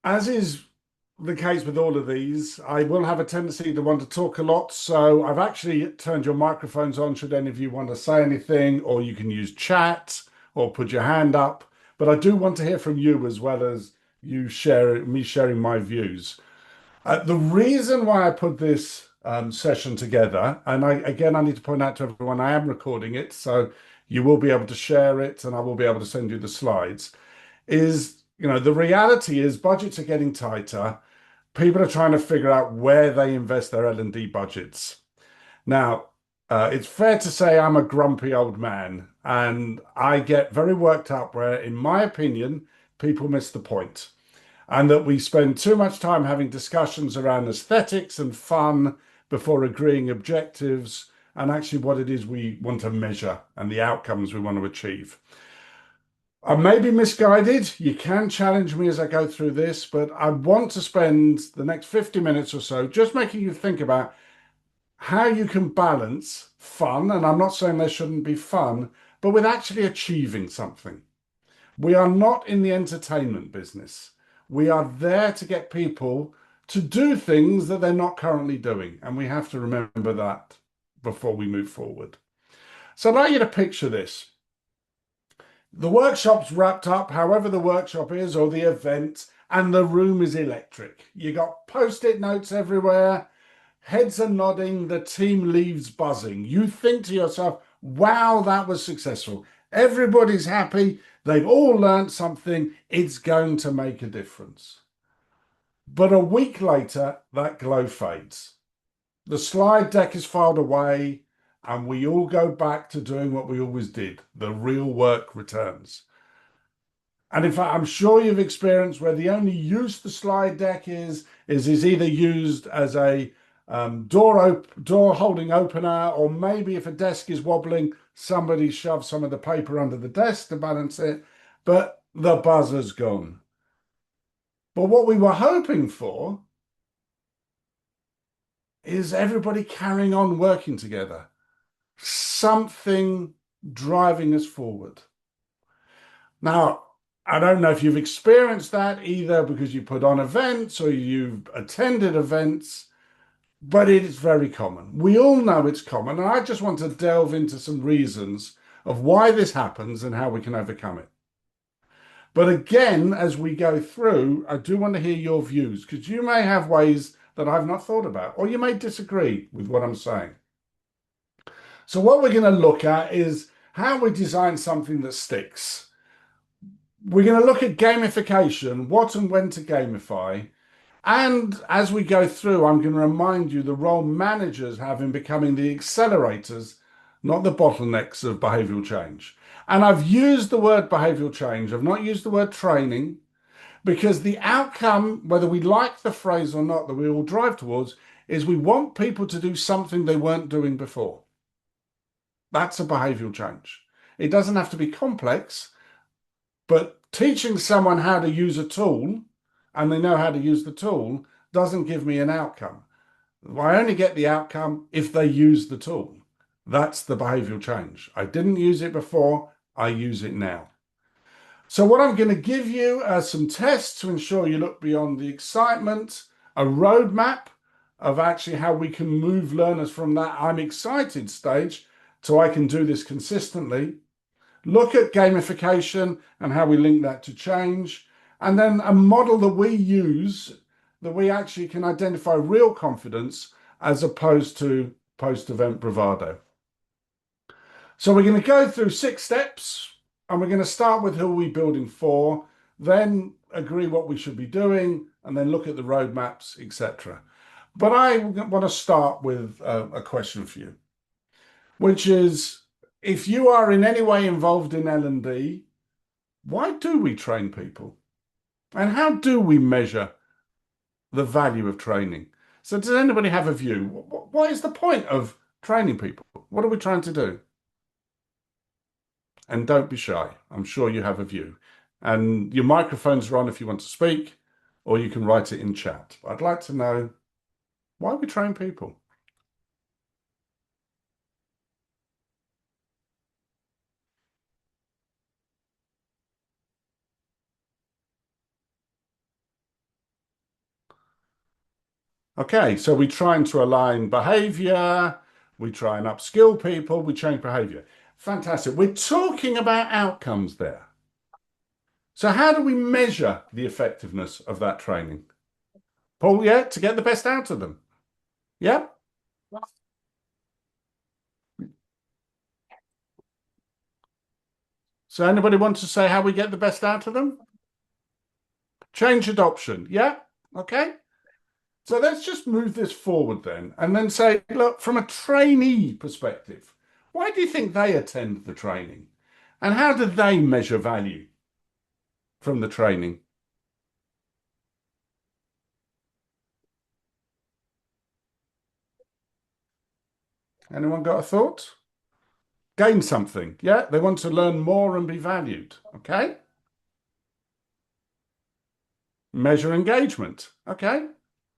As is the case with all of these, I will have a tendency to want to talk a lot. So I've actually turned your microphones on should any of you want to say anything, or you can use chat or put your hand up. But I do want to hear from you as well as me sharing my views. The reason why I put this session together, and I need to point out to everyone, I am recording it, so you will be able to share it, and I will be able to send you the slides. The reality is budgets are getting tighter. People are trying to figure out where they invest their L&D budgets. Now, it's fair to say I'm a grumpy old man, and I get very worked up where, in my opinion, people miss the point and that we spend too much time having discussions around aesthetics and fun before agreeing objectives and actually what it is we want to measure and the outcomes we want to achieve. I may be misguided. You can challenge me as I go through this, but I want to spend the next 50 minutes or so just making you think about how you can balance fun, and I'm not saying there shouldn't be fun, but with actually achieving something. We are not in the entertainment business. We are there to get people to do things that they're not currently doing. And we have to remember that before we move forward. So I'd like you to picture this. The workshop's wrapped up, however the workshop is, or the event, and the room is electric. You got post-it notes everywhere, heads are nodding, the team leaves buzzing. You think to yourself, wow, that was successful. Everybody's happy. They've all learned something. It's going to make a difference. But a week later, that glow fades. The slide deck is filed away, and we all go back to doing what we always did. The real work returns. And in fact, I'm sure you've experienced where the only use the slide deck is either used as a door holding opener, or maybe if a desk is wobbling, somebody shoves some of the paper under the desk to balance it, but the buzzer's gone. But what we were hoping for is everybody carrying on working together, something driving us forward. Now, I don't know if you've experienced that either because you put on events or you've attended events, but it is very common. We all know it's common, and I just want to delve into some reasons of why this happens and how we can overcome it. But again, as we go through, I do want to hear your views because you may have ways that I've not thought about, or you may disagree with what I'm saying. So, what we're going to look at is how we design something that sticks. We're going to look at gamification, what and when to gamify. And as we go through, I'm going to remind you the role managers have in becoming the accelerators, not the bottlenecks of behavioral change. And I've used the word behavioral change. I've not used the word training because the outcome, whether we like the phrase or not, that we all drive towards, is we want people to do something they weren't doing before. That's a behavioral change. It doesn't have to be complex, but teaching someone how to use a tool and they know how to use the tool doesn't give me an outcome. I only get the outcome if they use the tool. That's the behavioral change. I didn't use it before, I use it now. So what I'm going to give you are some tests to ensure you look beyond the excitement, a roadmap of actually how we can move learners from that I'm excited stage so I can do this consistently. Look at gamification and how we link that to change. And then a model that we use that we actually can identify real confidence as opposed to post-event bravado. So we're going to go through 6 steps and we're going to start with who are we building for, then agree what we should be doing, and then look at the roadmaps, etc. But I want to start with a question for you, which is, if you are in any way involved in L&D, why do we train people? And how do we measure the value of training? So does anybody have a view? What is the point of training people? What are we trying to do? And don't be shy. I'm sure you have a view. And your microphones are on if you want to speak, or you can write it in chat. I'd like to know why we train people. Okay, so we trying to align behavior, we try and upskill people, we change behavior. Fantastic. We're talking about outcomes there. So how do we measure the effectiveness of that training? Paul, yeah, to get the best out of them. Yeah. So anybody want to say how we get the best out of them? Change adoption. Yeah. Okay. So let's just move this forward then and then say, look, from a trainee perspective, why do you think they attend the training? And how do they measure value from the training? Anyone got a thought? Gain something. Yeah, they want to learn more and be valued. Okay. Measure engagement. Okay.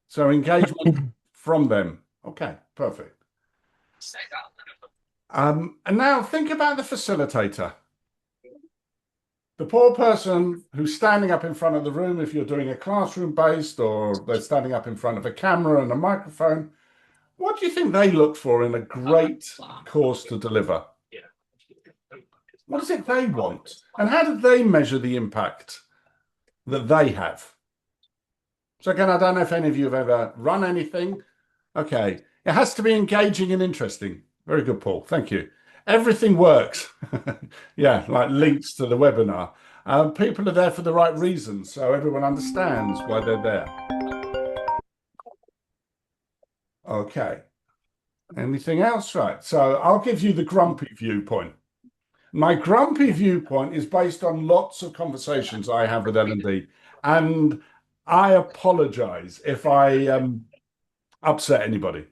So engagement from them. Okay, perfect. And now think about the facilitator. The poor person who's standing up in front of the room, if you're doing a classroom based or they're standing up in front of a camera and a microphone, what do you think they look for in a great course to deliver? What is it they want? And how do they measure the impact that they have? So again, I don't know if any of you have ever run anything. Okay. It has to be engaging and interesting. Very good, Paul. Thank you. Everything works. Yeah, like links to the webinar. People are there for the right reasons, so everyone understands why they're there. Okay. Anything else? Right. So I'll give you the grumpy viewpoint. My grumpy viewpoint is based on lots of conversations I have with L&D, and I apologize if I upset anybody.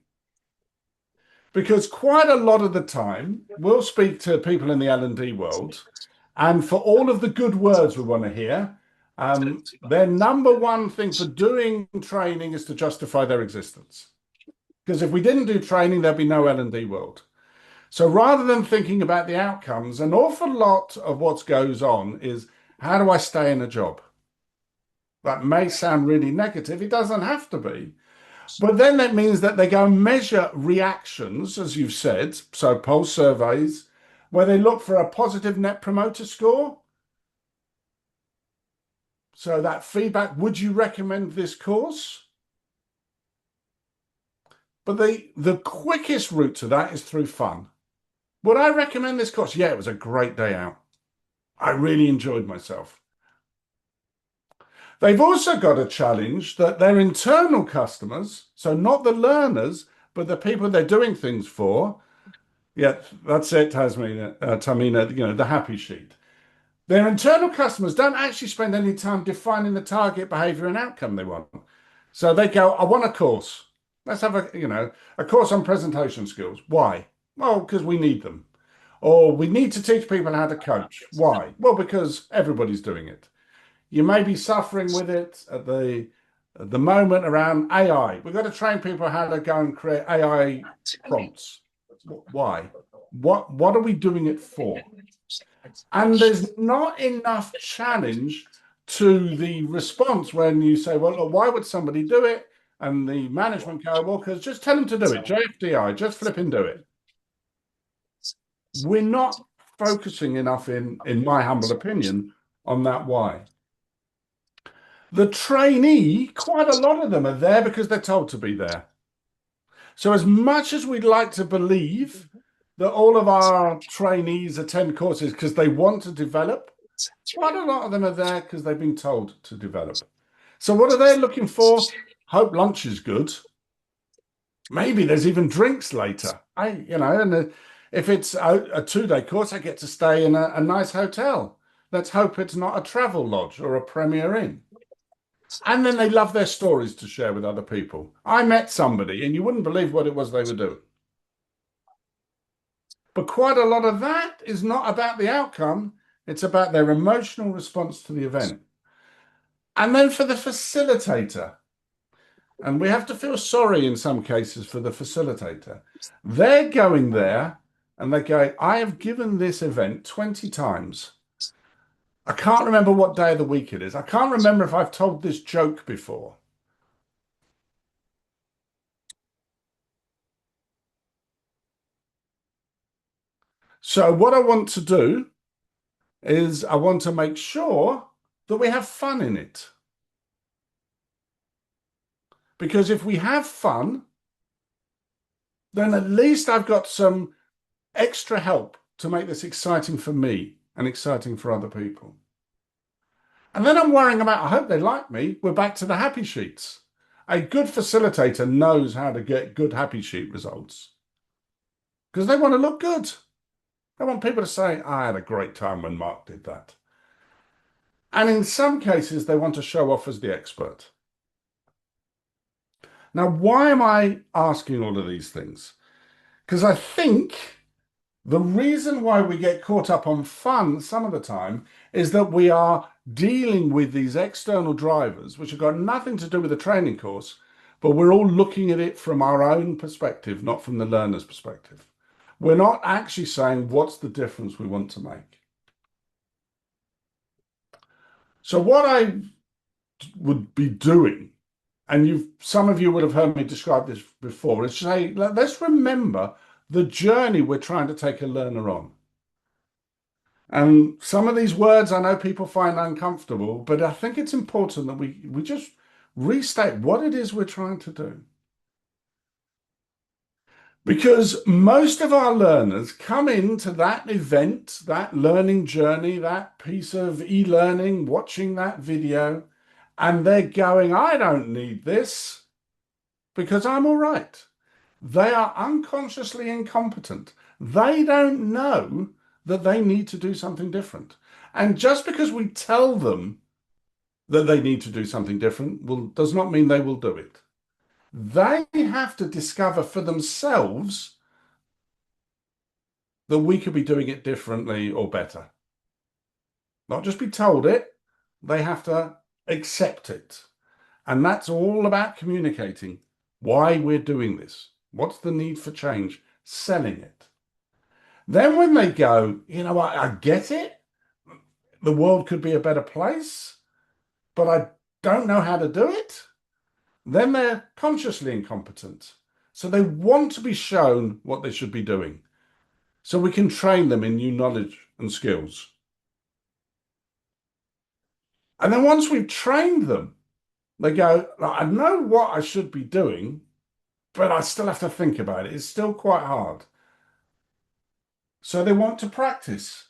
Because quite a lot of the time, we'll speak to people in the L&D world, and for all of the good words we want to hear, their number one thing for doing training is to justify their existence. Because if we didn't do training, there'd be no L&D world. So rather than thinking about the outcomes, an awful lot of what goes on is how do I stay in a job? That may sound really negative. It doesn't have to be. But then that means that they go and measure reactions, as you've said, so pulse surveys, where they look for a positive net promoter score. So that feedback, would you recommend this course? But the quickest route to that is through fun. Would I recommend this course? Yeah, it was a great day out. I really enjoyed myself. They've also got a challenge that their internal customers, so not the learners, but the people they're doing things for, yeah, that's it, Tamina, the happy sheet. Their internal customers don't actually spend any time defining the target behavior and outcome they want. So they go, I want a course. Let's have a course on presentation skills. Why? Well, because we need them. Or we need to teach people how to coach. Why? Well, because everybody's doing it. You may be suffering with it at the moment around AI. We've got to train people how to go and create AI prompts. Why? What are we doing it for? And there's not enough challenge to the response when you say, well, look, why would somebody do it? And the management go, well, because just tell them to do it. JFDI, just flip and do it. We're not focusing enough, in my humble opinion, on that why. The trainee, quite a lot of them are there because they're told to be there. So as much as we'd like to believe that all of our trainees attend courses because they want to develop, quite a lot of them are there because they've been told to develop. So what are they looking for? Hope lunch is good. Maybe there's even drinks later. And if it's a 2-day course, I get to stay in a nice hotel. Let's hope it's not a travel lodge or a Premier Inn. And then they love their stories to share with other people. I met somebody, and you wouldn't believe what it was they were doing. But quite a lot of that is not about the outcome, it's about their emotional response to the event. And then for the facilitator, and we have to feel sorry in some cases for the facilitator, they're going there and they go, I have given this event 20 times. I can't remember what day of the week it is. I can't remember if I've told this joke before. So what I want to do is I want to make sure that we have fun in it. Because if we have fun, then at least I've got some extra help to make this exciting for me and exciting for other people. And then I'm worrying about, I hope they like me. We're back to the happy sheets. A good facilitator knows how to get good happy sheet results because they want to look good. They want people to say, I had a great time when Mark did that. And in some cases, they want to show off as the expert. Now, why am I asking all of these things? Because I think the reason why we get caught up on fun some of the time is that we are dealing with these external drivers, which have got nothing to do with the training course, but we're all looking at it from our own perspective, not from the learner's perspective. We're not actually saying what's the difference we want to make. So what I would be doing, and some of you would have heard me describe this before, is say, let's remember the journey we're trying to take a learner on. And some of these words I know people find uncomfortable, but I think it's important that we just restate what it is we're trying to do. Because most of our learners come into that event, that learning journey, that piece of e-learning, watching that video, and they're going, I don't need this because I'm all right. They are unconsciously incompetent. They don't know that they need to do something different. And just because we tell them that they need to do something different does not mean they will do it. They have to discover for themselves that we could be doing it differently or better. Not just be told it, they have to accept it. And that's all about communicating why we're doing this. What's the need for change? Selling it. Then when they go, you know what, I get it. The world could be a better place, but I don't know how to do it. Then they're consciously incompetent. So they want to be shown what they should be doing. So we can train them in new knowledge and skills. And then once we've trained them, they go, I know what I should be doing, but I still have to think about it. It's still quite hard. So they want to practice.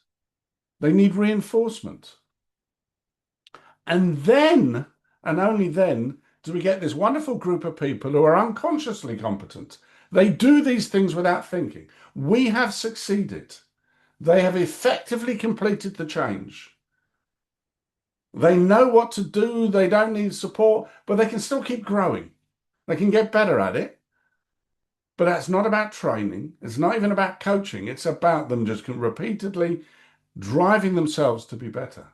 They need reinforcement. And then, and only then, do we get this wonderful group of people who are unconsciously competent. They do these things without thinking. We have succeeded. They have effectively completed the change. They know what to do. They don't need support, but they can still keep growing. They can get better at it. But that's not about training. It's not even about coaching. It's about them just repeatedly driving themselves to be better.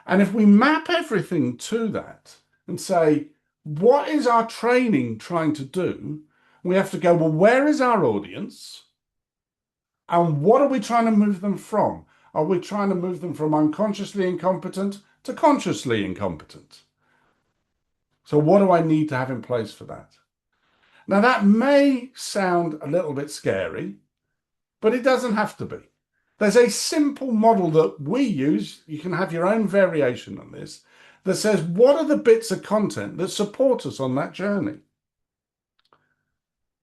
And if we map everything to that and say, what is our training trying to do? We have to go, well, where is our audience? And what are we trying to move them from? Are we trying to move them from unconsciously incompetent to consciously incompetent? So what do I need to have in place for that? Now, that may sound a little bit scary, but it doesn't have to be. There's a simple model that we use. You can have your own variation on this that says, what are the bits of content that support us on that journey?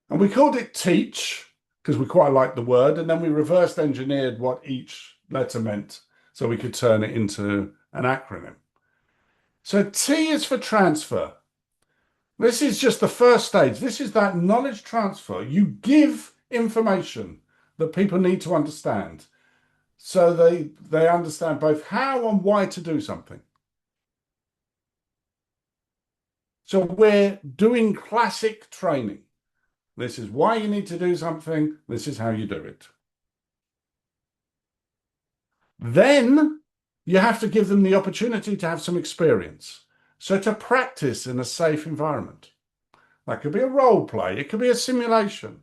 And we called it teach because we quite liked the word. And then we reversed engineered what each letter meant so we could turn it into an acronym. So T is for transfer. This is just the first stage. This is that knowledge transfer. You give information that people need to understand. So they understand both how and why to do something. So we're doing classic training. This is why you need to do something. This is how you do it. Then you have to give them the opportunity to have some experience. So to practice in a safe environment. That could be a role play. It could be a simulation.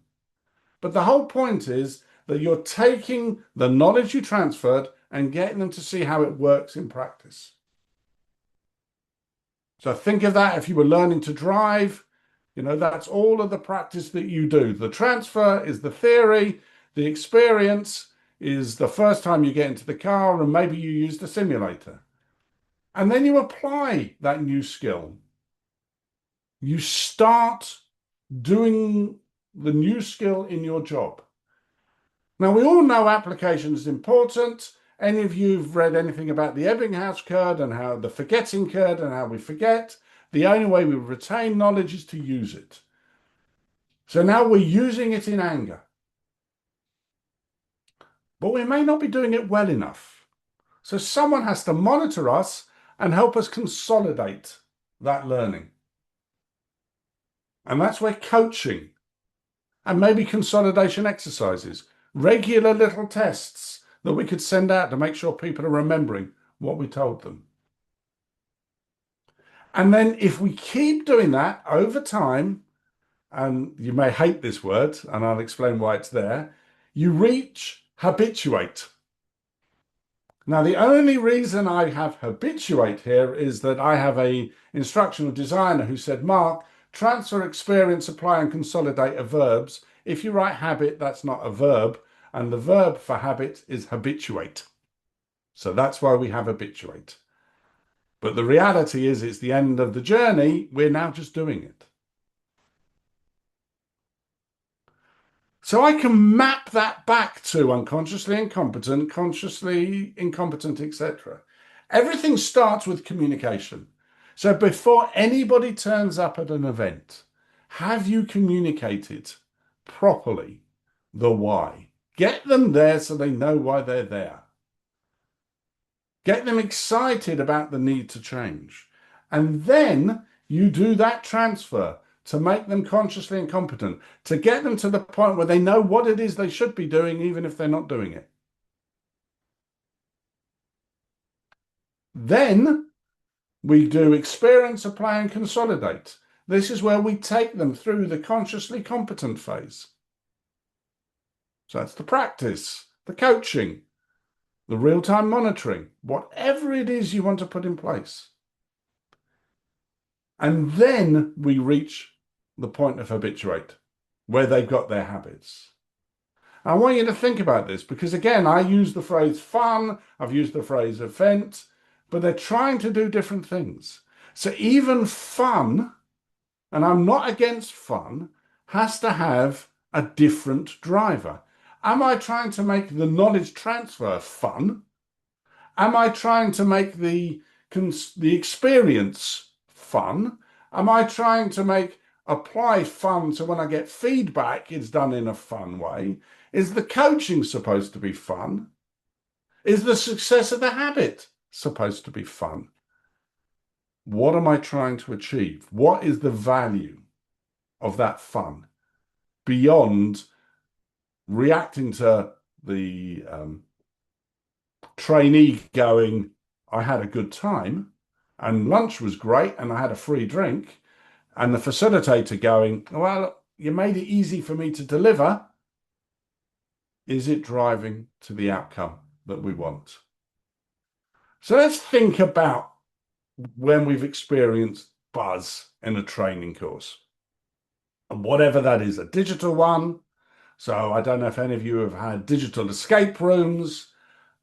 But the whole point is that you're taking the knowledge you transferred and getting them to see how it works in practice. So think of that if you were learning to drive, that's all of the practice that you do. The transfer is the theory. The experience is the first time you get into the car and maybe you use the simulator. And then you apply that new skill. You start doing the new skill in your job. Now, we all know application is important. Any of you who've read anything about the Ebbinghaus curve and how the forgetting curve and how we forget, the only way we retain knowledge is to use it. So now we're using it in anger. But we may not be doing it well enough. So someone has to monitor us and help us consolidate that learning. And that's where coaching and maybe consolidation exercises, regular little tests that we could send out to make sure people are remembering what we told them. And then if we keep doing that over time, and you may hate this word, and I'll explain why it's there, you reach habituate. Now, the only reason I have habituate here is that I have an instructional designer who said, Mark, transfer, experience, apply, and consolidate are verbs. If you write habit, that's not a verb. And the verb for habit is habituate. So that's why we have habituate. But the reality is it's the end of the journey. We're now just doing it. So I can map that back to unconsciously incompetent, consciously incompetent, etc. Everything starts with communication. So before anybody turns up at an event, have you communicated properly the why? Get them there so they know why they're there. Get them excited about the need to change. And then you do that transfer to make them consciously incompetent, to get them to the point where they know what it is they should be doing, even if they're not doing it. Then we do experience, apply, and consolidate. This is where we take them through the consciously competent phase. So that's the practice, the coaching, the real-time monitoring, whatever it is you want to put in place. And then we reach the point of habituate, where they've got their habits. I want you to think about this because, again, I use the phrase fun, I've used the phrase event, but they're trying to do different things. So even fun, and I'm not against fun, has to have a different driver. Am I trying to make the knowledge transfer fun? Am I trying to make the experience fun? Am I trying to apply fun so when I get feedback, it's done in a fun way? Is the coaching supposed to be fun? Is the success of the habit supposed to be fun? What am I trying to achieve? What is the value of that fun beyond reacting to the trainee going, I had a good time and lunch was great and I had a free drink, and the facilitator going, well, you made it easy for me to deliver. Is it driving to the outcome that we want? So let's think about when we've experienced buzz in a training course, and whatever that is, a digital one. So I don't know if any of you have had digital escape rooms.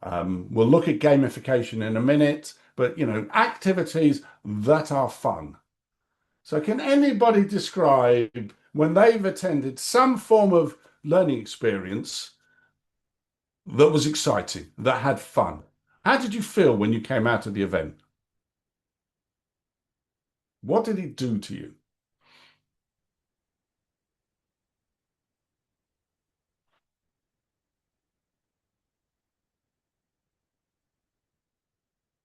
We'll look at gamification in a minute, but activities that are fun. So can anybody describe when they've attended some form of learning experience that was exciting, that had fun? How did you feel when you came out of the event? What did it do to you?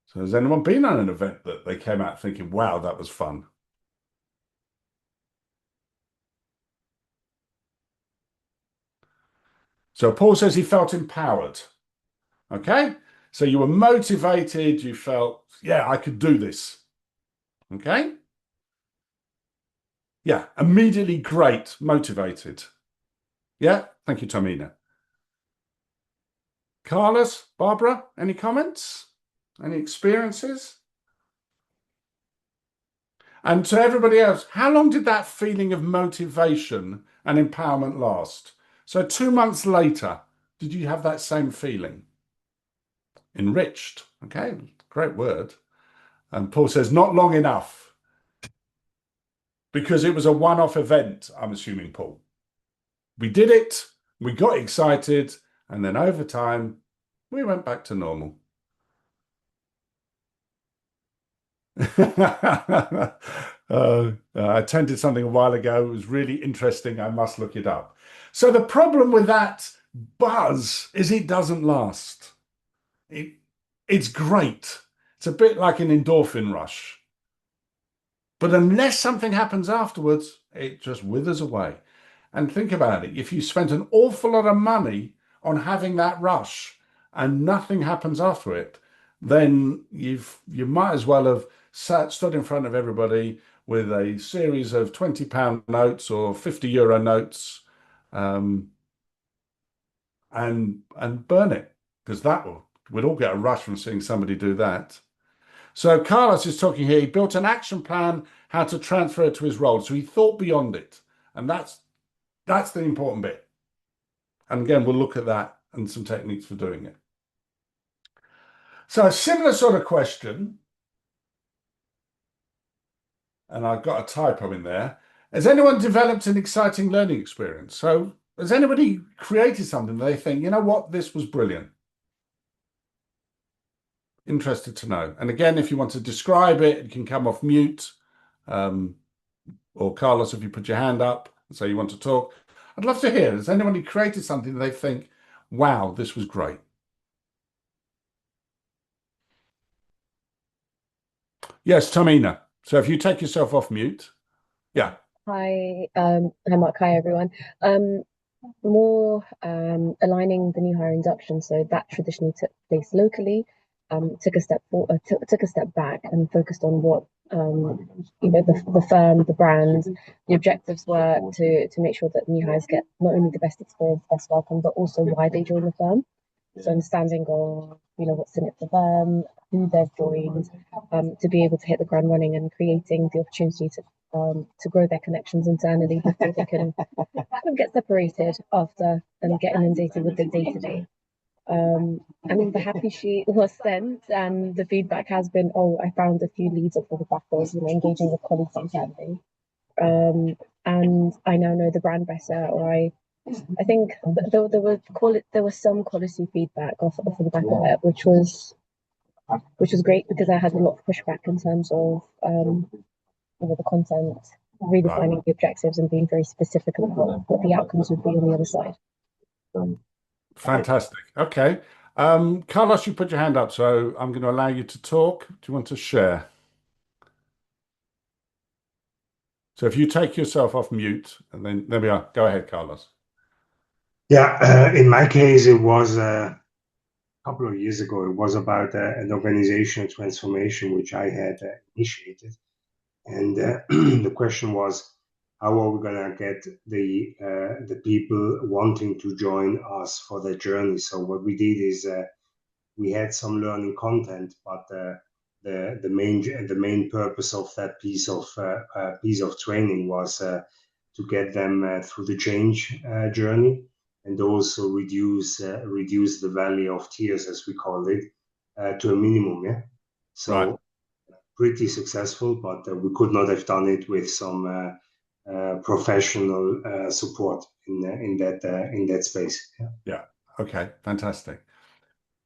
So has anyone been on an event that they came out thinking, wow, that was fun? So Paul says he felt empowered. Okay. So you were motivated. You felt, yeah, I could do this. Okay. Yeah. Immediately great. Motivated. Yeah. Thank you, Tomina. Carlos, Barbara, any comments? Any experiences? And to everybody else, how long did that feeling of motivation and empowerment last? So 2 months later, did you have that same feeling? Enriched. Okay, great word. And Paul says, not long enough because it was a one-off event, I'm assuming, Paul. We did it, we got excited, and then over time, we went back to normal. I attended something a while ago. It was really interesting. I must look it up. So the problem with that buzz is it doesn't last. It, it's great. It's a bit like an endorphin rush. But unless something happens afterwards, it just withers away. And think about it. If you spent an awful lot of money on having that rush and nothing happens after it, then you might as well have stood in front of everybody with a series of £20 notes or €50 notes, um, and burn it, because we'd all get a rush from seeing somebody do that. So Carlos is talking here. He built an action plan how to transfer it to his role. So he thought beyond it, and that's the important bit. And again, we'll look at that and some techniques for doing it. So a similar sort of question, and I've got a typo in there. Has anyone developed an exciting learning experience? So has anybody created something they think, you know what, this was brilliant? Interested to know. And again, if you want to describe it, you can come off mute. Or Carlos, if you put your hand up and say you want to talk. I'd love to hear. Has anybody created something that they think, wow, this was great? Yes, Tamina. So if you take yourself off mute. Yeah, Hi, Mark. Hi, everyone. Um, More aligning the new hire induction, so that traditionally took place locally. Took a step forward, took a step back, and focused on what the firm, the brand, the objectives were to make sure that new hires get not only the best experience, best welcome, but also why they join the firm. So understanding of what's in it for them, who they've joined, to be able to hit the ground running and creating the opportunity to grow their connections internally before they can kind of get separated after and get inundated with the day to day. I mean, the happy sheet was sent, and the feedback has been, oh, I found a few leads off of the back of engaging with colleagues internally. And I now know the brand better, or I think there was some quality feedback off of the back of it, which was great because I had a lot of pushback in terms of the content, right. redefining the objectives and being very specific about what the outcomes would be on the other side. Fantastic. Okay. Carlos, you put your hand up, so I'm going to allow you to talk. Do you want to share? So if you take yourself off mute, and then there we are. Go ahead, Carlos. Yeah, in my case, it was a couple of years ago. It was about an organizational transformation which I had initiated, and the question was, how are we gonna get the people wanting to join us for their journey? So what we did is we had some learning content, but the main purpose of that piece of training was to get them through the change journey, and also reduce the valley of tears, as we call it, to a minimum. Yeah, Right. so pretty successful, but we could not have done it with some professional support in that space. Yeah. Yeah. Okay. Fantastic.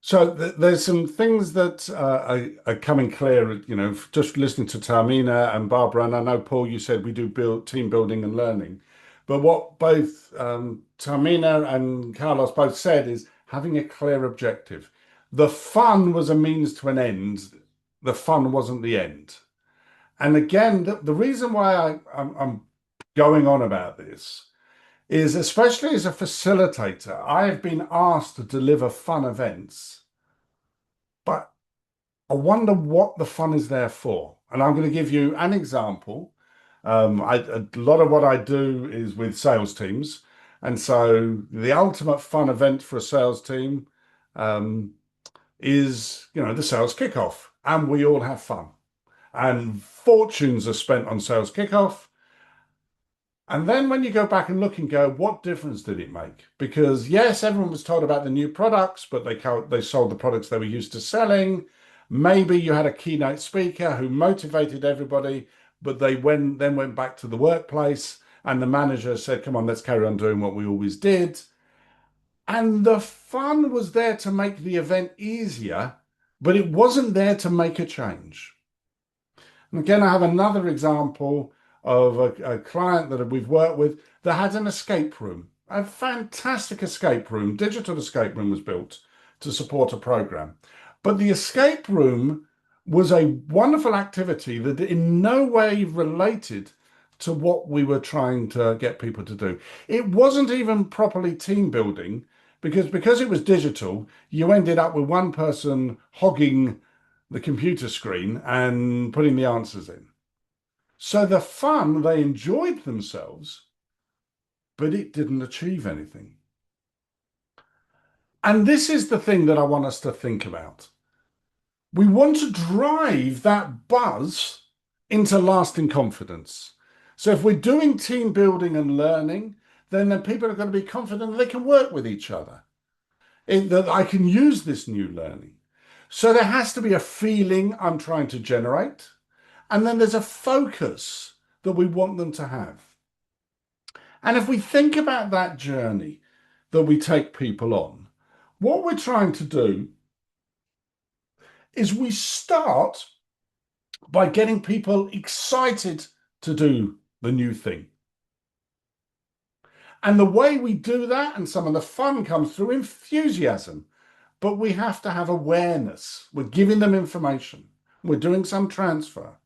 So there's some things that are coming clear, just listening to Tamina and Barbara, and I know, Paul, you said we do team building and learning. But what both Tamina and Carlos both said is having a clear objective. The fun was a means to an end. The fun wasn't the end. And again, the reason why I'm going on about this is, especially as a facilitator, I have been asked to deliver fun events, but I wonder what the fun is there for. And I'm going to give you an example. A lot of what I do is with sales teams. And so the ultimate fun event for a sales team is, the sales kickoff. And we all have fun. And fortunes are spent on sales kickoff. And then when you go back and look and go, what difference did it make? Because yes, everyone was told about the new products, but they sold the products they were used to selling. Maybe you had a keynote speaker who motivated everybody, but then went back to the workplace and the manager said, come on, let's carry on doing what we always did. And the fun was there to make the event easier, but it wasn't there to make a change. And again, I have another example of a client that we've worked with that had an escape room, a fantastic escape room, digital escape room was built to support a program. But the escape room was a wonderful activity that in no way related to what we were trying to get people to do. It wasn't even properly team building because it was digital, you ended up with one person hogging the computer screen and putting the answers in. So the fun, they enjoyed themselves, but it didn't achieve anything. And this is the thing that I want us to think about. We want to drive that buzz into lasting confidence. So if we're doing team building and learning, then people are going to be confident they can work with each other, that I can use this new learning. So there has to be a feeling I'm trying to generate. And then there's a focus that we want them to have. And if we think about that journey that we take people on, what we're trying to do is we start by getting people excited to do the new thing. And the way we do that, and some of the fun comes through enthusiasm, but we have to have awareness. We're giving them information. We're doing some transfer.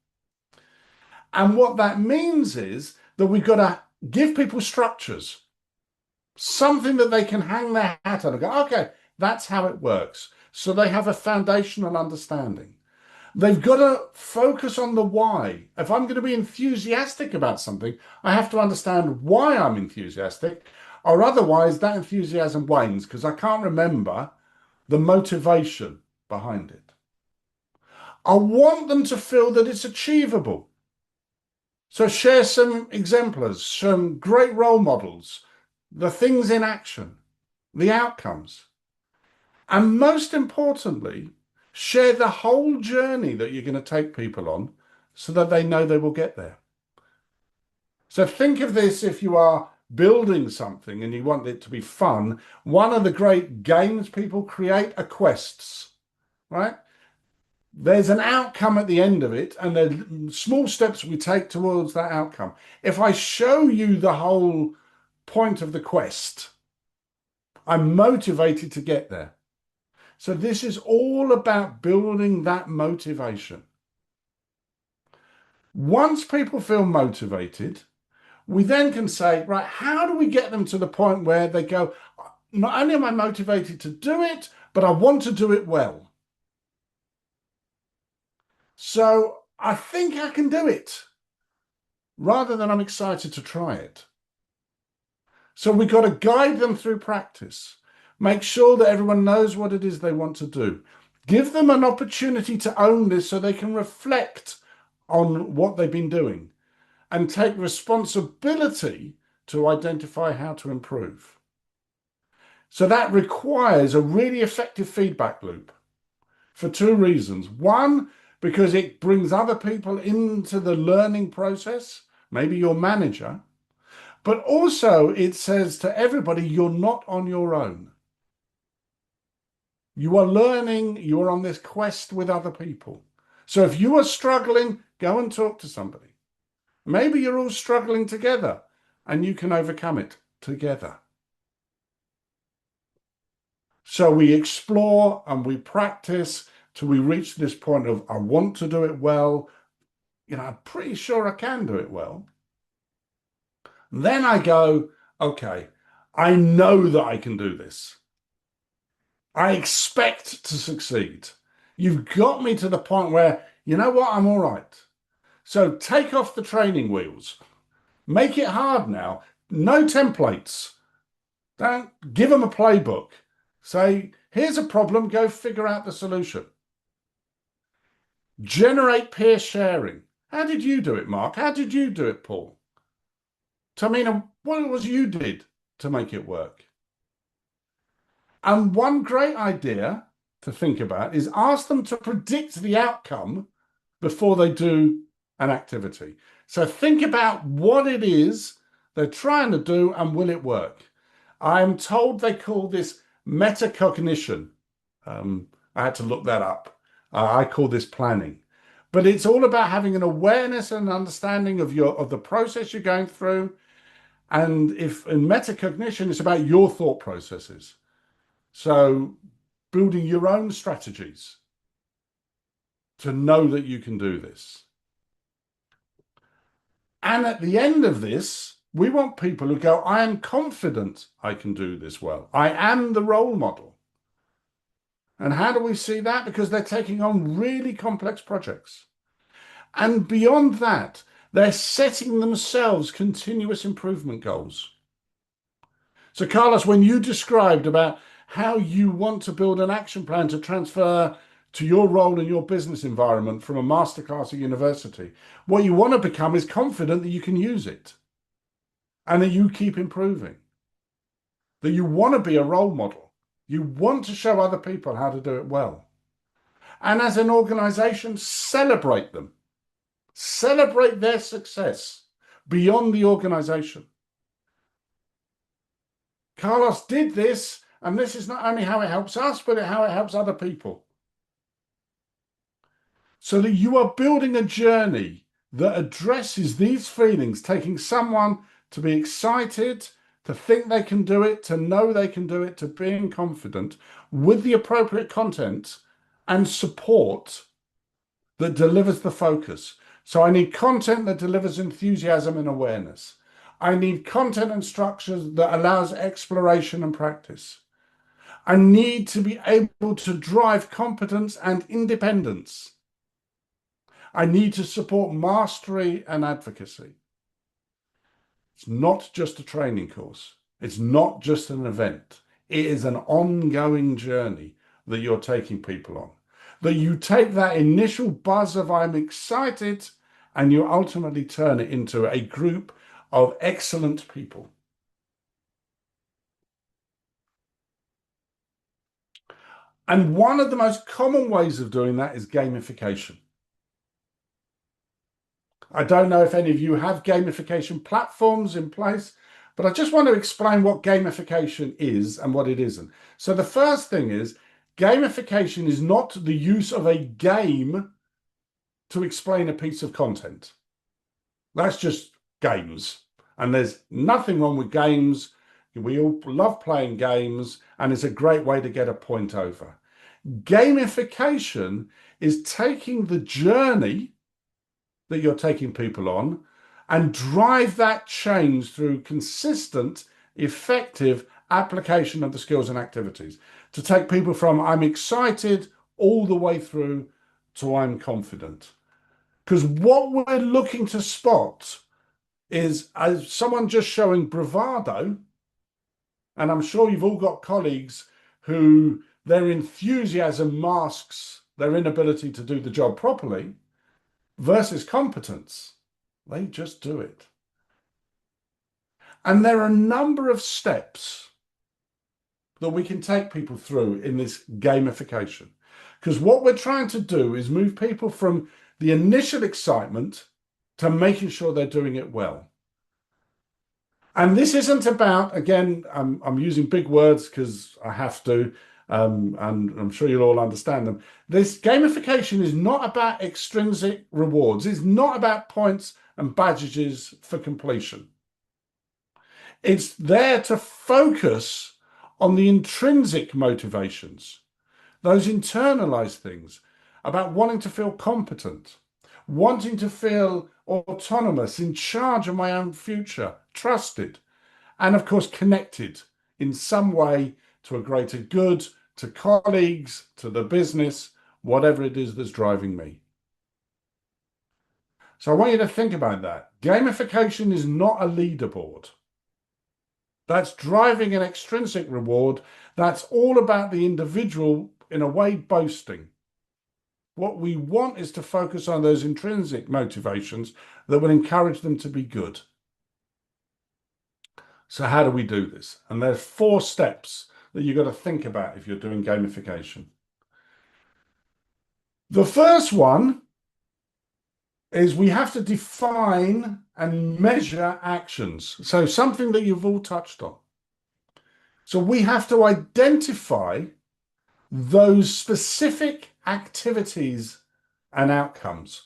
And what that means is that we've got to give people structures, something that they can hang their hat on and go, okay, that's how it works. So they have a foundational understanding. They've got to focus on the why. If I'm going to be enthusiastic about something, I have to understand why I'm enthusiastic, or otherwise that enthusiasm wanes because I can't remember the motivation behind it. I want them to feel that it's achievable. So share some exemplars, some great role models, the things in action, the outcomes. And most importantly, share the whole journey that you're going to take people on so that they know they will get there. So think of this if you are building something and you want it to be fun. One of the great games people create are quests, right? There's an outcome at the end of it, and there's small steps we take towards that outcome. If I show you the whole point of the quest, I'm motivated to get there. So this is all about building that motivation. Once people feel motivated, we then can say, right, how do we get them to the point where they go, not only am I motivated to do it, but I want to do it well. So I think I can do it, rather than I'm excited to try it. So we've got to guide them through practice. Make sure that everyone knows what it is they want to do. Give them an opportunity to own this so they can reflect on what they've been doing and take responsibility to identify how to improve. So that requires a really effective feedback loop for two reasons. One, because it brings other people into the learning process, maybe your manager, but also it says to everybody, you're not on your own. You are learning, you are on this quest with other people. So if you are struggling, go and talk to somebody. Maybe you're all struggling together and you can overcome it together. So we explore and we practice till we reach this point of, I want to do it well. I'm pretty sure I can do it well. Then I go, okay, I know that I can do this. I expect to succeed. You've got me to the point where, you know what, I'm all right. So take off the training wheels. Make it hard now. No templates. Don't give them a playbook. Say, here's a problem, go figure out the solution. Generate peer sharing. How did you do it, Mark? How did you do it, Paul? Tamina, what it was you did to make it work. And one great idea to think about is ask them to predict the outcome before they do an activity. So think about what it is they're trying to do and will it work. I'm told they call this metacognition. I had to look that up. I call this planning. But it's all about having an awareness and understanding of the process you're going through. And if in metacognition, it's about your thought processes. So building your own strategies to know that you can do this. And at the end of this, we want people who go, I am confident I can do this well. I am the role model. And how do we see that? Because they're taking on really complex projects. And beyond that, they're setting themselves continuous improvement goals. So, Carlos, when you described about how you want to build an action plan to transfer to your role in your business environment from a masterclass at university, what you want to become is confident that you can use it and that you keep improving, that you want to be a role model. You want to show other people how to do it well. And as an organization, celebrate them. Celebrate their success beyond the organization. Carlos did this, and this is not only how it helps us, but how it helps other people. So that you are building a journey that addresses these feelings, taking someone to be excited, to think they can do it, to know they can do it, to being confident with the appropriate content and support that delivers the focus. So I need content that delivers enthusiasm and awareness. I need content and structures that allows exploration and practice. I need to be able to drive competence and independence. I need to support mastery and advocacy. It's not just a training course. It's not just an event. It is an ongoing journey that you're taking people on. That you take that initial buzz of I'm excited and you ultimately turn it into a group of excellent people. And one of the most common ways of doing that is gamification. I don't know if any of you have gamification platforms in place, but I just want to explain what gamification is and what it isn't. So the first thing is gamification is not the use of a game to explain a piece of content. That's just games. And there's nothing wrong with games. We all love playing games, and it's a great way to get a point over. Gamification is taking the journey that you're taking people on and drive that change through consistent, effective application of the skills and activities to take people from I'm excited all the way through to I'm confident. Because what we're looking to spot is as someone just showing bravado, and I'm sure you've all got colleagues who their enthusiasm masks their inability to do the job properly, versus competence. They just do it. And there are a number of steps that we can take people through in this gamification. Because what we're trying to do is move people from the initial excitement to making sure they're doing it well. And this isn't about, again, I'm using big words because I have to, and I'm sure you'll all understand them. This gamification is not about extrinsic rewards. It's not about points and badges for completion. It's there to focus on the intrinsic motivations, those internalized things about wanting to feel competent, wanting to feel autonomous, in charge of my own future, trusted, and of course connected in some way to a greater good, to colleagues, to the business, whatever it is that's driving me. So I want you to think about that. Gamification is not a leaderboard. That's driving an extrinsic reward. That's all about the individual, in a way, boasting. What we want is to focus on those intrinsic motivations that will encourage them to be good. So how do we do this? And there's 4 steps that you've got to think about if you're doing gamification. The first one is we have to define and measure actions. So something that you've all touched on. So we have to identify those specific activities and outcomes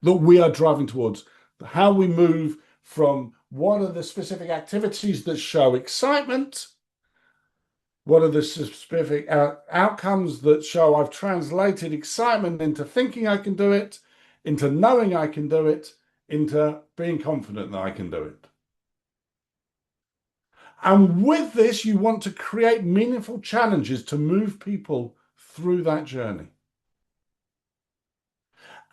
that we are driving towards. How we move from what are the specific activities that show excitement, what are the specific outcomes that show I've translated excitement into thinking I can do it, into knowing I can do it, into being confident that I can do it. And with this, you want to create meaningful challenges to move people through that journey.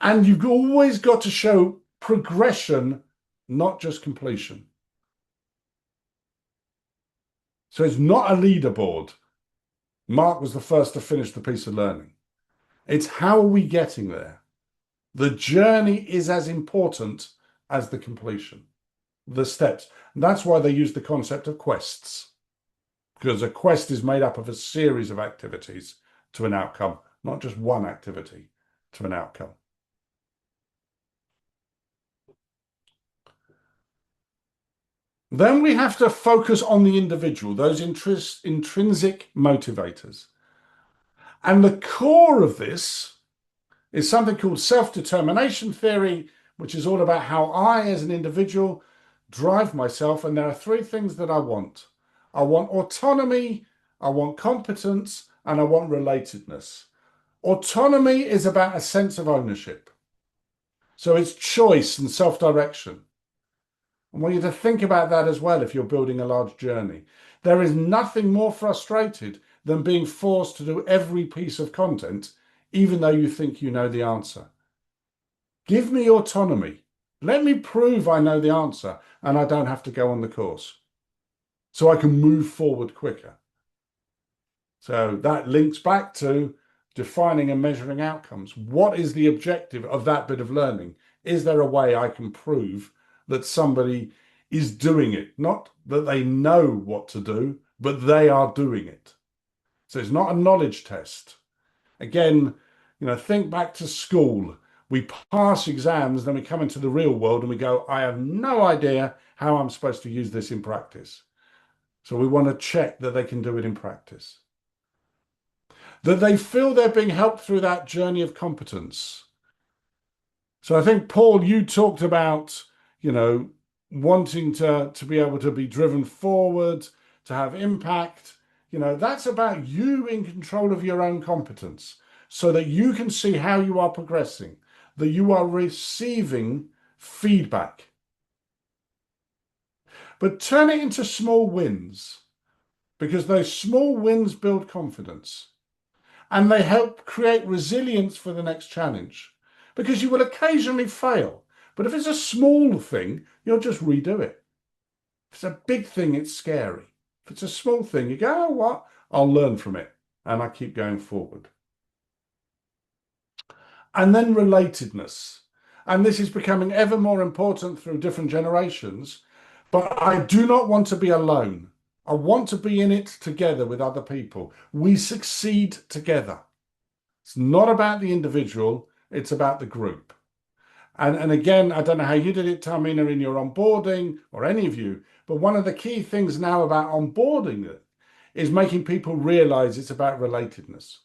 And you've always got to show progression, not just completion. So it's not a leaderboard. Mark was the first to finish the piece of learning. It's how are we getting there? The journey is as important as the completion, the steps. And that's why they use the concept of quests, because a quest is made up of a series of activities to an outcome, not just one activity to an outcome. Then we have to focus on the individual, those intrinsic motivators. And the core of this is something called self-determination theory, which is all about how I, as an individual, drive myself. And there are 3 things that I want. I want autonomy, I want competence, and I want relatedness. Autonomy is about a sense of ownership. So it's choice and self-direction. I want you to think about that as well if you're building a large journey. There is nothing more frustrated than being forced to do every piece of content, even though you think you know the answer. Give me autonomy. Let me prove I know the answer and I don't have to go on the course, so I can move forward quicker. So that links back to defining and measuring outcomes. What is the objective of that bit of learning? Is there a way I can prove that somebody is doing it? Not that they know what to do, but they are doing it. So it's not a knowledge test. Again, think back to school. We pass exams, then we come into the real world and we go, I have no idea how I'm supposed to use this in practice. So we want to check that they can do it in practice. That they feel they're being helped through that journey of competence. So I think, Paul, you talked about, wanting to be able to be driven forward, to have impact. That's about you in control of your own competence so that you can see how you are progressing, that you are receiving feedback. But turn it into small wins, because those small wins build confidence and they help create resilience for the next challenge, because you will occasionally fail. But if it's a small thing, you'll just redo it. If it's a big thing, it's scary. If it's a small thing, you go, oh, what? I'll learn from it. And I keep going forward. And then relatedness. And this is becoming ever more important through different generations. But I do not want to be alone. I want to be in it together with other people. We succeed together. It's not about the individual. It's about the group. And again, I don't know how you did it, Tamina, in your onboarding, or any of you, but one of the key things now about onboarding is making people realize it's about relatedness.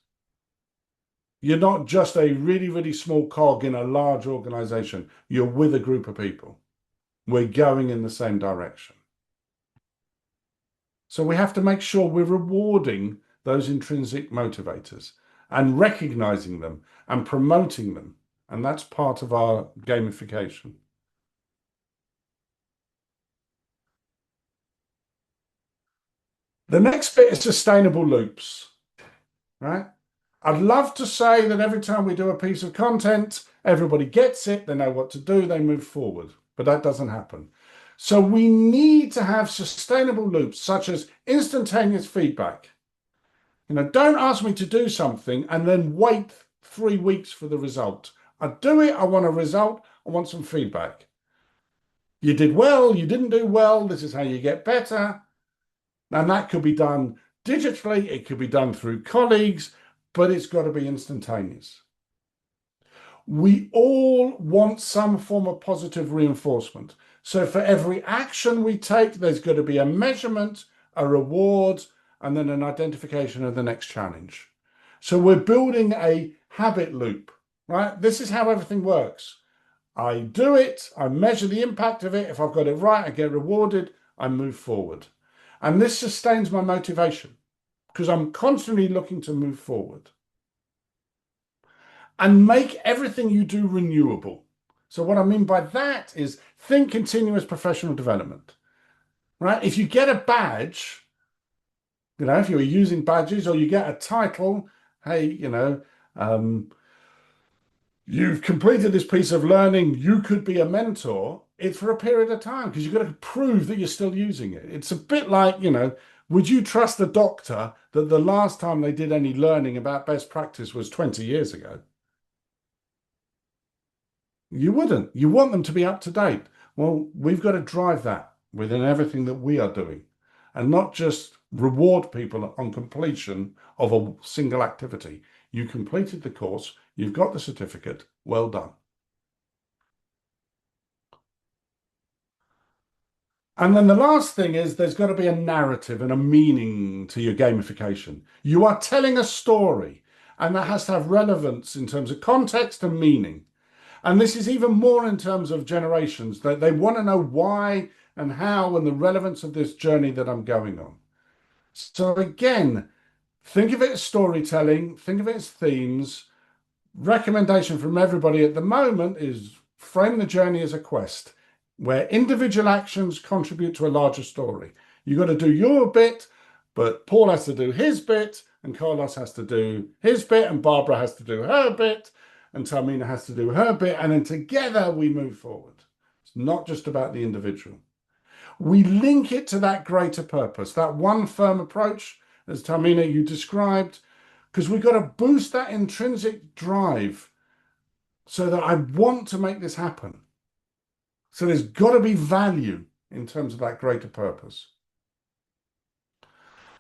You're not just a really, really small cog in a large organization. You're with a group of people. We're going in the same direction. So we have to make sure we're rewarding those intrinsic motivators and recognizing them and promoting them. And that's part of our gamification. The next bit is sustainable loops, right? I'd love to say that every time we do a piece of content, everybody gets it, they know what to do, they move forward, but that doesn't happen. So we need to have sustainable loops, such as instantaneous feedback. Don't ask me to do something and then wait 3 weeks for the result. I do it, I want a result, I want some feedback. You did well, you didn't do well, this is how you get better. And that could be done digitally, it could be done through colleagues, but it's got to be instantaneous. We all want some form of positive reinforcement. So for every action we take, there's got to be a measurement, a reward, and then an identification of the next challenge. So we're building a habit loop, right? This is how everything works. I do it, I measure the impact of it. If I've got it right, I get rewarded, I move forward. And this sustains my motivation because I'm constantly looking to move forward. And make everything you do renewable. So what I mean by that is think continuous professional development, right? If you get a badge, if you're using badges or you get a title, hey, you've completed this piece of learning, you could be a mentor. It's for a period of time because you've got to prove that you're still using it. It's a bit like, would you trust a doctor that the last time they did any learning about best practice was 20 years ago? You wouldn't. You want them to be up to date. Well, we've got to drive that within everything that we are doing and not just reward people on completion of a single activity. You completed the course, you've got the certificate, well done. And then the last thing is there's got to be a narrative and a meaning to your gamification. You are telling a story, and that has to have relevance in terms of context and meaning. And this is even more in terms of generations. They want to know why and how and the relevance of this journey that I'm going on. So again, think of it as storytelling, think of it as themes. Recommendation from everybody at the moment is frame the journey as a quest where individual actions contribute to a larger story. You've got to do your bit, but Paul has to do his bit, and Carlos has to do his bit, and Barbara has to do her bit, and Tamina has to do her bit, and then together we move forward. It's not just about the individual. We link it to that greater purpose, that one firm approach, as Tamina, you described, because we've got to boost that intrinsic drive so that I want to make this happen. So there's got to be value in terms of that greater purpose.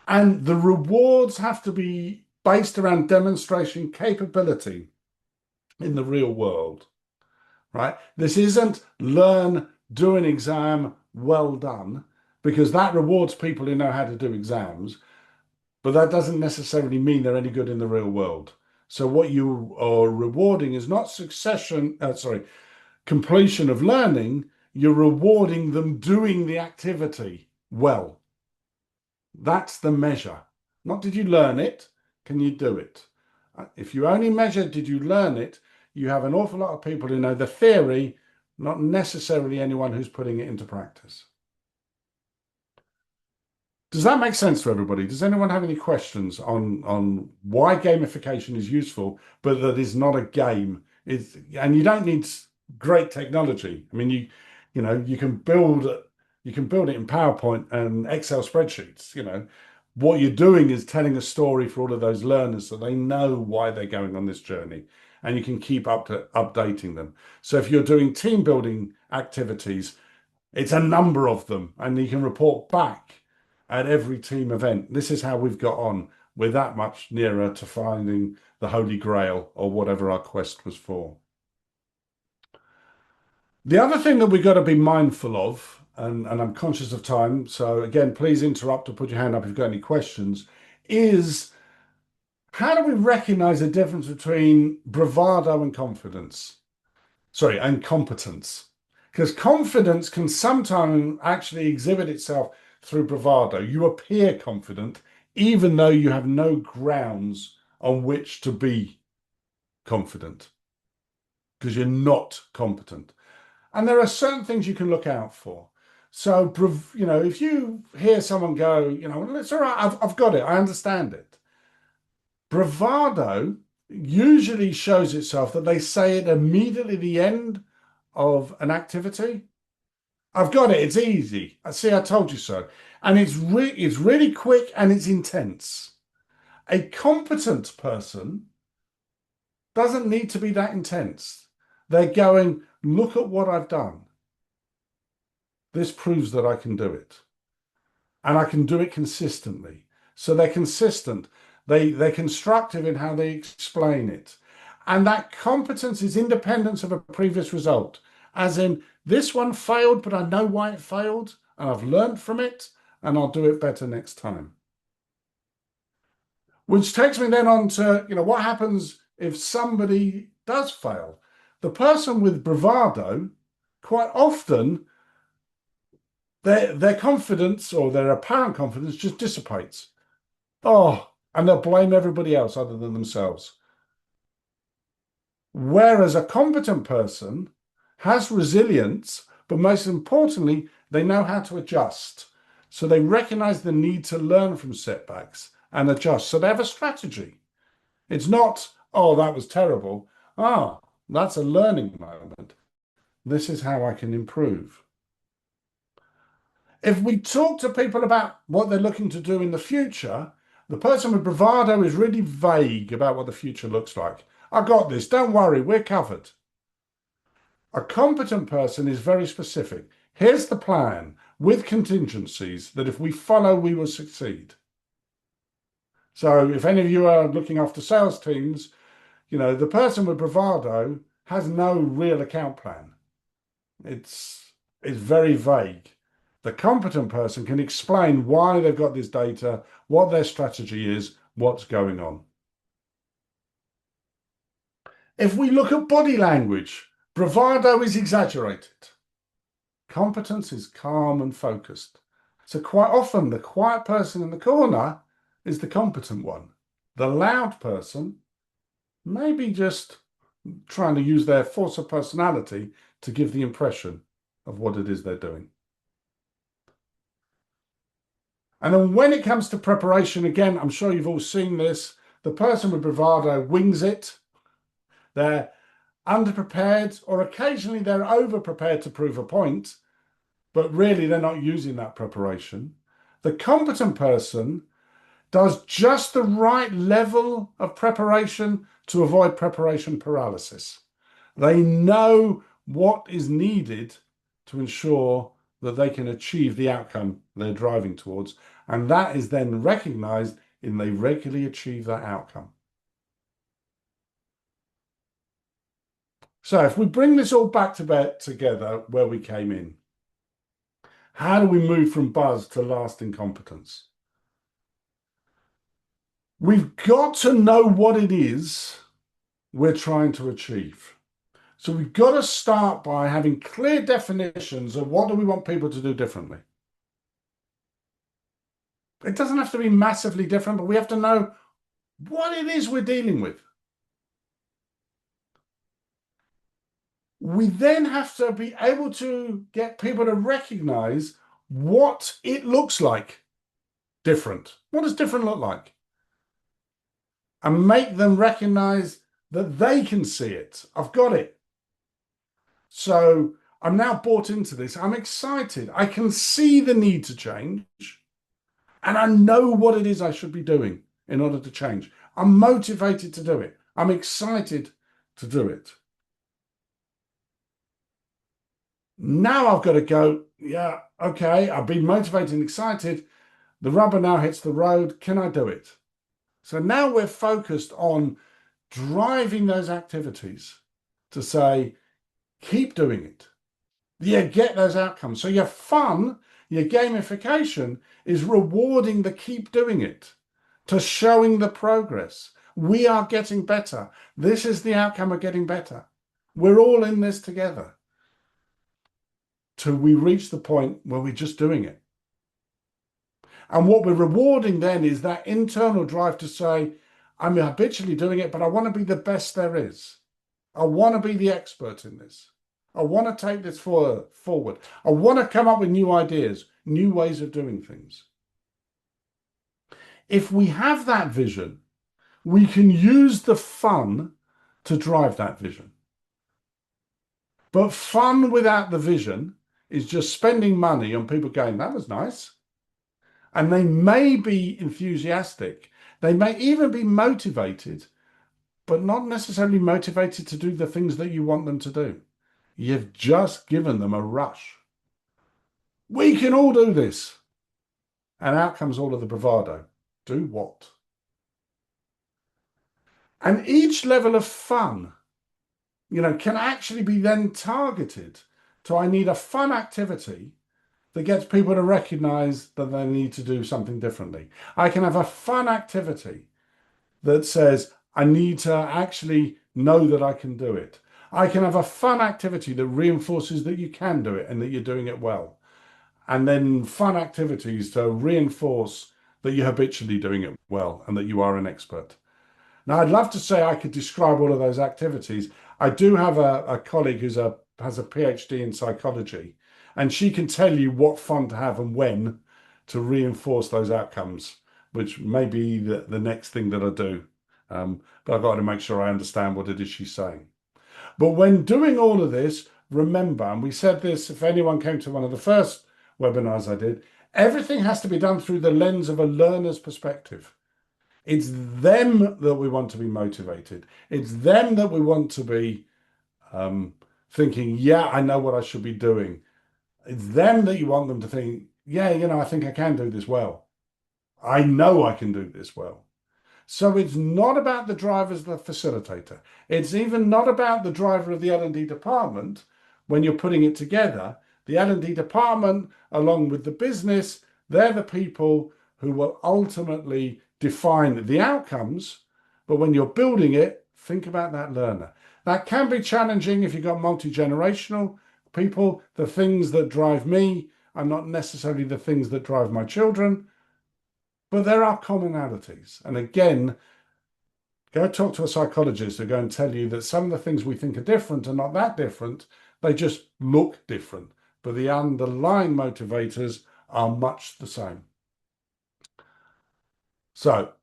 And the rewards have to be based around demonstration capability in the real world, right? This isn't learn, do an exam, well done, because that rewards people who know how to do exams, but that doesn't necessarily mean they're any good in the real world. So what you are rewarding is not completion of learning, you're rewarding them doing the activity well. That's the measure. Not did you learn it, can you do it? If you only measure did you learn it, you have an awful lot of people who know the theory, not necessarily anyone who's putting it into practice. Does that make sense to everybody? Does anyone have any questions on why gamification is useful, but that is not a game? And you don't need great technology. I mean, you can build it in PowerPoint and Excel spreadsheets. What you're doing is telling a story for all of those learners so they know why they're going on this journey, and you can keep updating them. So if you're doing team building activities, it's a number of them, and you can report back at every team event. This is how we've got on. We're that much nearer to finding the Holy Grail or whatever our quest was for. The other thing that we've got to be mindful of, and I'm conscious of time, so again, please interrupt or put your hand up if you've got any questions, is how do we recognize the difference between bravado and confidence? Sorry, and competence. Because confidence can sometimes actually exhibit itself through bravado. You appear confident, even though you have no grounds on which to be confident, because you're not competent. And there are certain things you can look out for. So, if you hear someone go, it's all right, I've got it, I understand it. Bravado usually shows itself that they say it immediately at the end of an activity. I've got it, it's easy. I see, I told you so. And it's really quick and it's intense. A competent person doesn't need to be that intense. They're going, look at what I've done. This proves that I can do it. and I can do it consistently. So they're consistent. They're constructive in how they explain it. And that competence is independence of a previous result. As in, this one failed, but I know why it failed, and I've learned from it, and I'll do it better next time. Which takes me then on to, what happens if somebody does fail? The person with bravado, quite often, their confidence or their apparent confidence just dissipates. Oh, and they'll blame everybody else other than themselves. Whereas a competent person has resilience, but most importantly, they know how to adjust. So they recognize the need to learn from setbacks and adjust. So they have a strategy. It's not, oh, that was terrible. Ah, that's a learning moment. This is how I can improve. If we talk to people about what they're looking to do in the future, the person with bravado is really vague about what the future looks like. I got this, don't worry, we're covered. A competent person is very specific. Here's the plan with contingencies that if we follow, we will succeed. So if any of you are looking after sales teams, the person with bravado has no real account plan. It's very vague. The competent person can explain why they've got this data, what their strategy is, what's going on. If we look at body language, bravado is exaggerated. Competence is calm and focused. So quite often the quiet person in the corner is the competent one. The loud person may be just trying to use their force of personality to give the impression of what it is they're doing. And then when it comes to preparation, again, I'm sure you've all seen this, the person with bravado wings it. They're underprepared, or occasionally they're over-prepared to prove a point, but really they're not using that preparation. The competent person does just the right level of preparation to avoid preparation paralysis. They know what is needed to ensure that they can achieve the outcome they're driving towards, and that is then recognized in they regularly achieve that outcome. So if we bring this all back together where we came in, how do we move from buzz to lasting competence? We've got to know what it is we're trying to achieve. So we've got to start by having clear definitions of what do we want people to do differently. It doesn't have to be massively different, but we have to know what it is we're dealing with. We then have to be able to get people to recognize what it looks like different. What does different look like? And make them recognize that they can see it. I've got it. So I'm now bought into this. I'm excited. I can see the need to change. And I know what it is I should be doing in order to change. I'm motivated to do it. I'm excited to do it. Now I've got to go, yeah, okay, I've been motivated and excited. The rubber now hits the road. Can I do it? So now we're focused on driving those activities to say, keep doing it. You get those outcomes. So your fun, your gamification is rewarding the keep doing it, to showing the progress. We are getting better. This is the outcome of getting better. We're all in this together. Till we reach the point where we're just doing it. And what we're rewarding then is that internal drive to say, I'm habitually doing it, but I want to be the best there is. I want to be the expert in this. I want to take this forward. I want to come up with new ideas, new ways of doing things. If we have that vision, we can use the fun to drive that vision. But fun without the vision is just spending money on people going, that was nice. And they may be enthusiastic. They may even be motivated, but not necessarily motivated to do the things that you want them to do. You've just given them a rush. We can all do this. and out comes all of the bravado. Do what? And each level of fun, can actually be then targeted to, I need a fun activity that gets people to recognize that they need to do something differently. I can have a fun activity that says, I need to actually know that I can do it. I can have a fun activity that reinforces that you can do it and that you're doing it well. And then fun activities to reinforce that you're habitually doing it well and that you are an expert. Now, I'd love to say I could describe all of those activities. I do have a colleague who has a PhD in psychology, and she can tell you what fun to have and when to reinforce those outcomes, which may be the next thing that I do. But I've got to make sure I understand what it is she's saying. But when doing all of this, remember, and we said this, if anyone came to one of the first webinars I did, everything has to be done through the lens of a learner's perspective. It's them that we want to be motivated. It's them that we want to be thinking, yeah, I know what I should be doing. It's them that you want them to think, yeah, I think I can do this well. I know I can do this well. So it's not about the driver as the facilitator. It's even not about the driver of the L&D department when you're putting it together. The L&D department, along with the business, they're the people who will ultimately define the outcomes. But when you're building it, think about that learner. That can be challenging if you've got multi-generational people. The things that drive me are not necessarily the things that drive my children. But there are commonalities. And again, go talk to a psychologist who's going to tell you that some of the things we think are different are not that different. They just look different. But the underlying motivators are much the same. So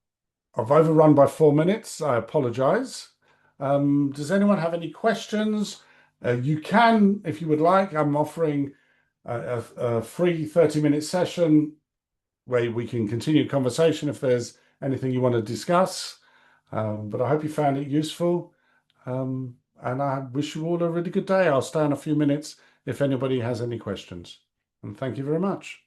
I've overrun by 4 minutes. I apologize. Does anyone have any questions? You can, if you would like. I'm offering a free 30-minute session where we can continue conversation if there's anything you want to discuss. But I hope you found it useful. And I wish you all a really good day. I'll stay on a few minutes if anybody has any questions. And thank you very much.